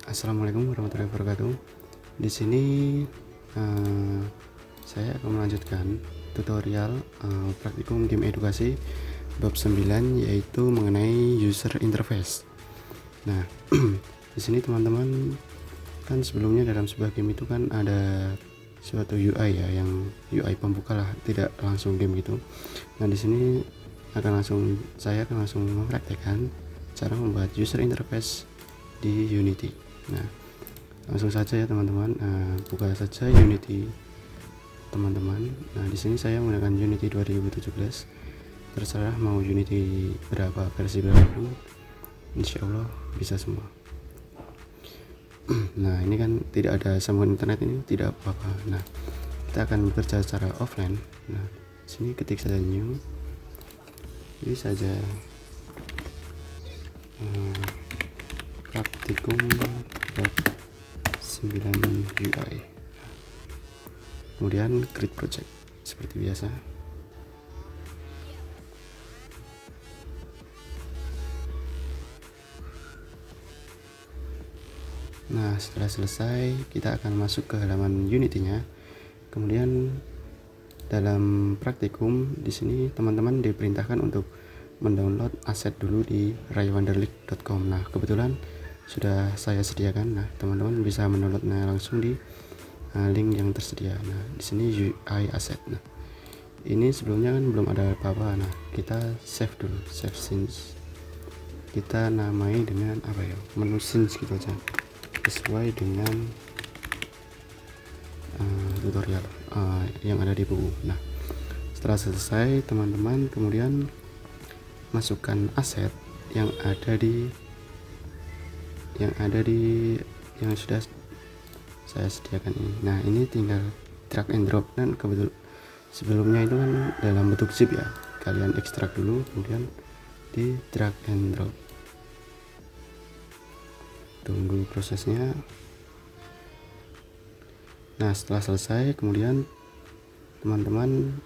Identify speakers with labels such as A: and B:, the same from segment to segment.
A: Assalamualaikum warahmatullahi wabarakatuh. Di sini saya akan melanjutkan tutorial praktikum game edukasi bab 9, yaitu mengenai user interface. Nah, di sini teman-teman kan sebelumnya dalam sebuah game itu kan ada suatu UI ya, yang UI pembuka lah, tidak langsung game gitu. Nah, di sini saya akan langsung mempraktekkan cara membuat user interface di Unity. Nah, langsung saja ya teman-teman, buka saja Unity teman-teman. Nah, di sini saya menggunakan Unity 2017. Terserah mau Unity berapa, versi berapapun, insya Allah bisa semua. Nah, ini kan tidak ada sambungan internet, ini tidak apa-apa. Nah, kita akan bekerja secara offline. Nah, sini ketik saja new, ini saja praktikum bab 9 UI, kemudian create project seperti biasa. Nah, setelah selesai kita akan masuk ke halaman Unity-nya. Kemudian dalam praktikum di sini teman-teman diperintahkan untuk mendownload aset dulu di raywanderleague.com. Nah, kebetulan sudah saya sediakan. Nah, teman-teman bisa mendownloadnya langsung di link yang tersedia. Nah, di sini UI asset. Nah, ini sebelumnya kan belum ada apa-apa. Nah, kita save dulu, save scenes. Kita namai dengan apa ya? Menu scenes gitu aja, sesuai dengan tutorial yang ada di buku. Nah, setelah selesai teman-teman kemudian masukkan aset yang sudah saya sediakan ini. Nah, ini tinggal drag and drop, dan kebetulan sebelumnya itu kan dalam bentuk zip ya, kalian ekstrak dulu kemudian di drag and drop. Tunggu prosesnya. Nah, setelah selesai kemudian teman-teman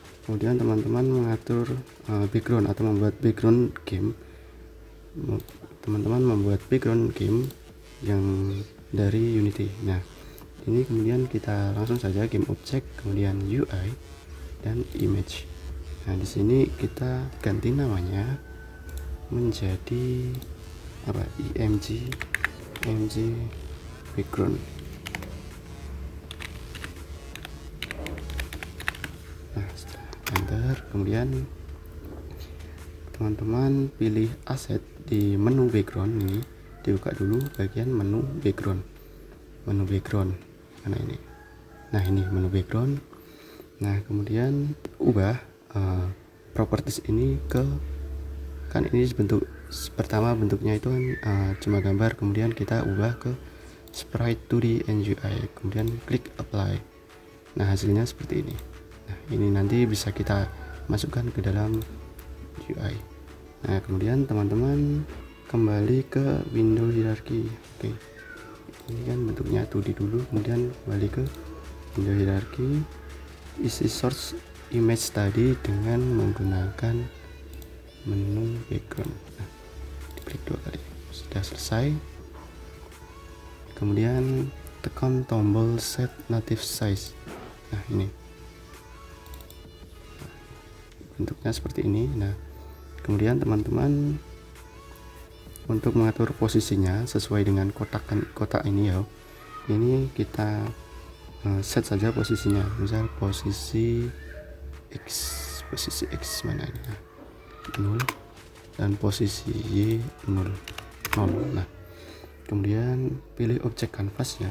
A: mengatur background atau membuat background game. Teman-teman membuat background game yang dari Unity. Nah, ini kemudian kita langsung saja game object, kemudian UI dan image. Nah, di sini kita ganti namanya menjadi apa? img background. Nah, enter, kemudian teman-teman pilih aset di menu background. Ini dibuka dulu bagian menu background mana ini. Nah, ini menu background. Nah, kemudian ubah properties ini ke, kan ini bentuk pertama, bentuknya itu kan cuma gambar, kemudian kita ubah ke sprite 2D and UI, kemudian klik apply. Nah, hasilnya seperti ini. Nah, ini nanti bisa kita masukkan ke dalam UI. Nah, kemudian teman-teman kembali ke window hierarchy. Oke, ini kan bentuknya 2D dulu, kemudian kembali ke window hierarchy, isi source image tadi dengan menggunakan menu background. Nah, diklik 2 kali, sudah selesai. Kemudian tekan tombol set native size. Nah, ini bentuknya seperti ini. Nah, kemudian teman-teman untuk mengatur posisinya sesuai dengan kotak ini ya, ini kita set saja posisinya, misal posisi X mana ini, 0, dan posisi Y 0. Nah, kemudian pilih objek kanvasnya,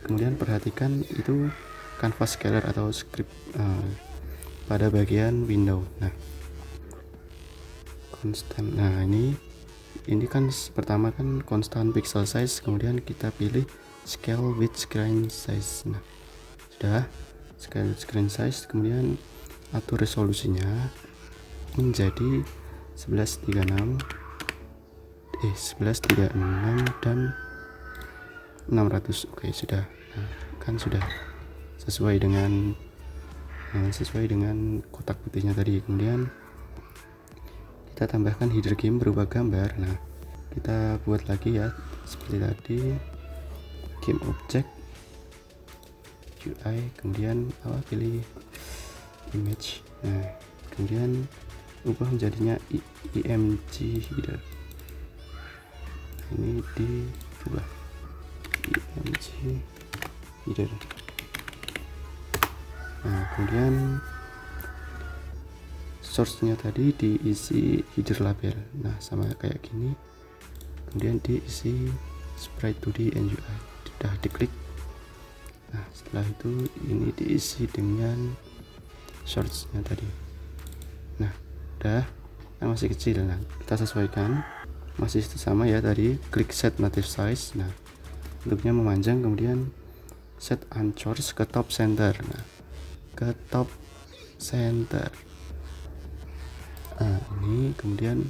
A: kemudian perhatikan itu kanvas scalar atau script pada bagian window. Nah, constant. Nah, ini kan pertama kan constant pixel size, kemudian kita pilih scale with screen size. Nah, sudah scale with screen size, kemudian atur resolusinya menjadi 1136 dan 600. Oke, sudah. Nah, kan sudah sesuai dengan kotak putihnya tadi. Kemudian kita tambahkan header game berupa gambar. Nah, kita buat lagi ya seperti tadi, game object UI, kemudian pilih image. Nah, kemudian ubah menjadinya img header. Ini dirubah img header. Nah, kemudian source-nya tadi diisi header label. Nah, sama kayak gini. Kemudian diisi sprite 2D and UI. Sudah diklik. Nah, setelah itu ini diisi dengan source-nya tadi. Nah, udah, kan masih kecil. Nah, kita sesuaikan. Masih sama ya tadi, klik set native size. Nah, bentuknya memanjang, kemudian set anchors ke top center. Nah, ke top center. Nah, ini kemudian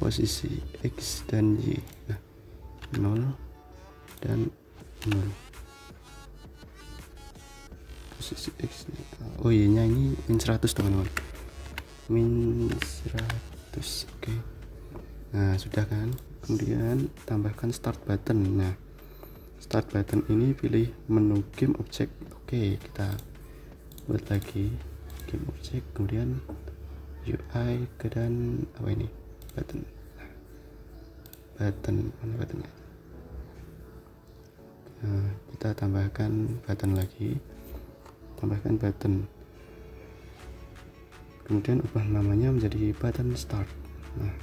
A: posisi X dan Y. Nah, 0 dan 0. Posisi X nya, oh Y nya ini min 100 teman-teman, min 100. Oke. Nah, sudah kan. Kemudian tambahkan start button. Nah, start button ini pilih menu game object. Oke, kita buat lagi game object, kemudian UI dan apa ini, button. Nah, button, mana buttonnya? Nah, kita tambahkan button lagi, tambahkan button, kemudian ubah namanya menjadi button start. Nah,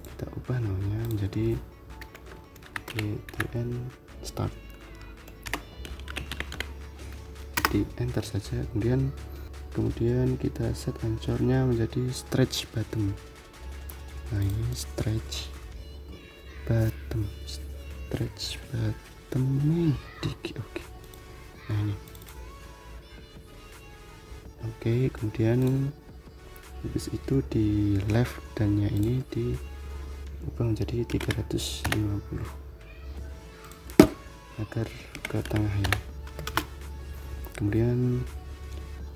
A: kita ubah namanya menjadi button start, di enter saja. Kemudian kita set anchornya menjadi stretch button. Nah, ini stretch button, stretch button dikit. Oke. Nah, ini oke. Kemudian habis itu di left dan nya ini diubah menjadi 350 agar ke tengah ya. Kemudian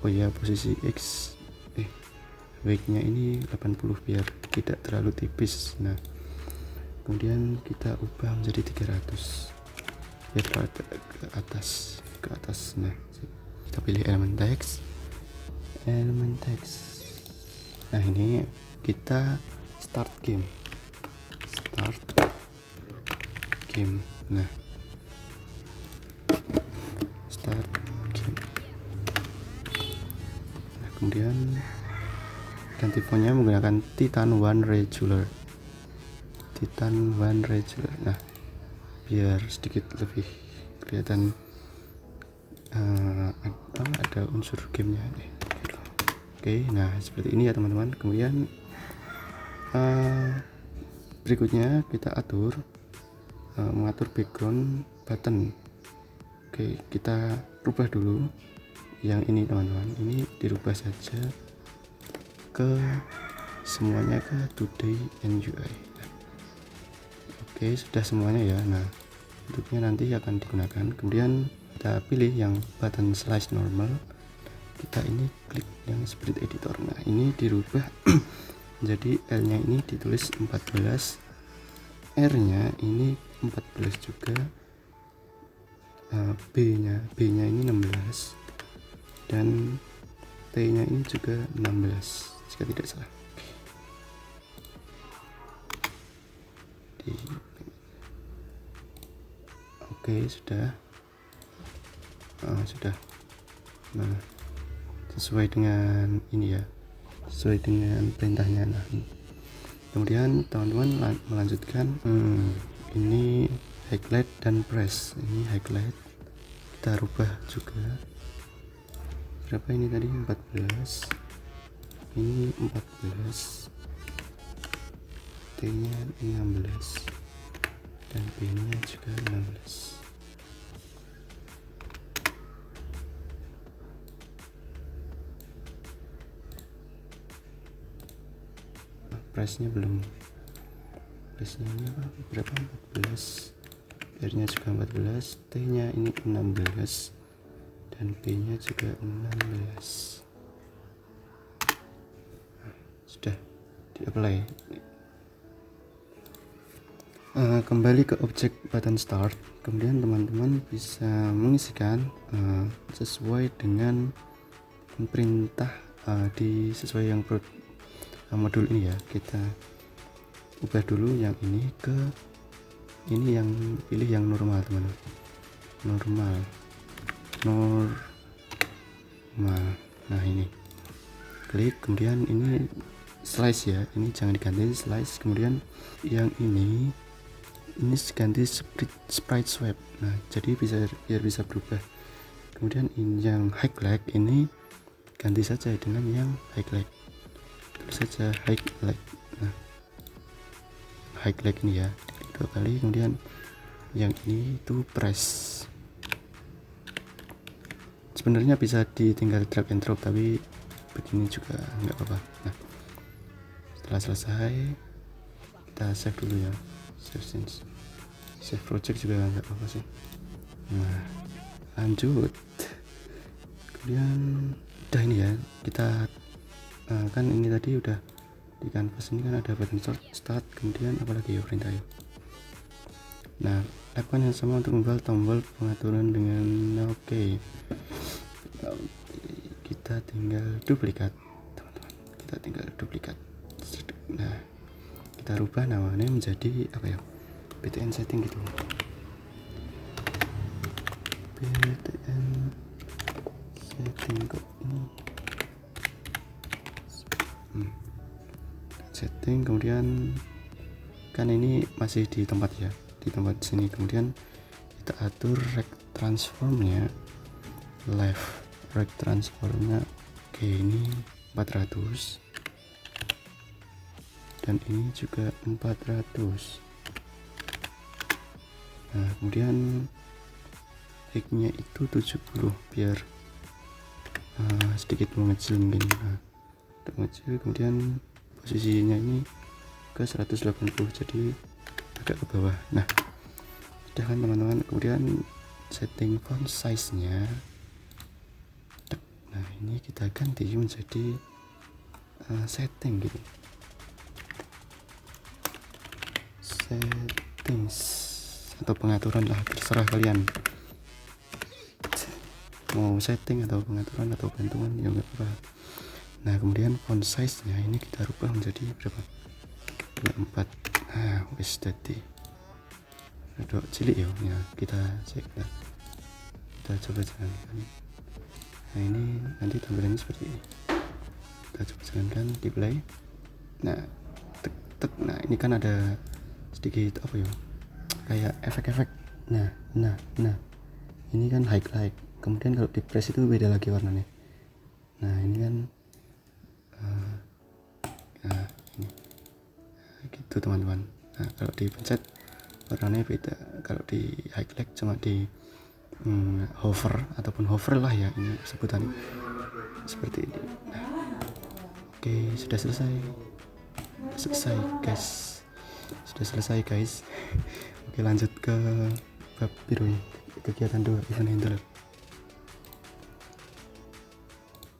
A: oh ya, posisi X weight nya ini 80 biar tidak terlalu tipis. Nah, kemudian kita ubah menjadi 300 biar ke atas. Nah, kita pilih elemen text. Nah, ini kita start game. Nah, start game. Nah, kemudian ganti fontnya menggunakan Titan One Regular. Nah, biar sedikit lebih kelihatan ada unsur gamenya. Oke, nah seperti ini ya teman-teman. Kemudian berikutnya kita mengatur background button. Oke, kita rubah dulu yang ini teman-teman. Ini dirubah saja ke semuanya ke today and UI. Oke, sudah semuanya ya. Nah, bentuknya nanti akan digunakan. Kemudian kita pilih yang button slice normal. Kita ini klik yang sprite editor. Nah, ini dirubah jadi L nya ini ditulis 14, R nya ini 14 juga, B nya ini 16, dan T nya ini juga 16 jika tidak salah. Oke, sudah. Nah, sesuai dengan ini ya, sesuai dengan perintahnya. Nah, kemudian teman-teman melanjutkan ini highlight dan press. Ini highlight kita rubah juga. Berapa ini tadi? 14. Ini 14. T nya 16 dan B nya juga 16. Pressnya belum, pressnya ini berapa? 14, R nya juga 14, T nya ini 16 dan B nya juga 16. Sudah di apply. Kembali ke objek button start, kemudian teman-teman bisa mengisikan sesuai dengan perintah di sesuai yang modul ini ya. Kita ubah dulu yang ini ke ini, yang pilih yang normal teman-teman, normal. Nah ini klik, kemudian ini slice ya, ini jangan diganti slice, kemudian yang ini ganti sprite swap. Nah jadi biar bisa berubah. Kemudian ini yang highlight ini ganti saja dengan yang highlight, terus saja highlight. Nah highlight ini ya 2 kali, kemudian yang ini itu press. Sebenarnya bisa ditinggal drag and drop, tapi begini juga nggak apa-apa. Nah setelah selesai kita save dulu ya, save project juga nggak apa-apa sih. Nah lanjut, kemudian udah ini ya, kita kan ini tadi udah di canvas ini kan ada button start, kemudian apalagi ya perintah ya. Nah lakukan yang sama untuk membuat tombol pengaturan dengan oke. Kita tinggal duplikat teman-teman, kita tinggal duplikat. Nah kita rubah namanya menjadi apa ya, btn setting gitu, btn setting kok ini setting. Kemudian kan ini masih di tempat ya, di tempat sini, kemudian kita atur rect transformnya, left rect transformnya oke, ini 400 dan ini juga 400. Nah kemudian height-nya itu 70 biar sedikit mengecil mungkin. Nah mengecil, kemudian posisinya ini ke 180 jadi agak ke bawah. Nah sudah kan teman-teman, kemudian setting font size nya. Nah ini kita ganti menjadi setting gitu, settings atau pengaturan lah, terserah kalian mau setting atau pengaturan atau bantuan ya nggak apa. Nah kemudian font size nya ini kita rubah menjadi berapa, 24. Nah wis tadi ada cilik ya, kita cek ya, kita coba jalankan. Nah ini nanti tampilannya seperti ini, kita coba jalankan di play. Nah tek. Nah ini kan ada sedikit apa ya, kayak efek-efek. Nah ini kan highlight, kemudian kalau di press itu beda lagi warnanya. Nah ini kan ini gitu teman-teman. Nah kalau dipencet warnanya beda, kalau di highlight cuma di hover ataupun hover lah ya, ini sebutan seperti ini. Nah, oke sudah selesai guys, sudah selesai guys. Oke lanjut ke bab biru, kegiatan 2 event handler.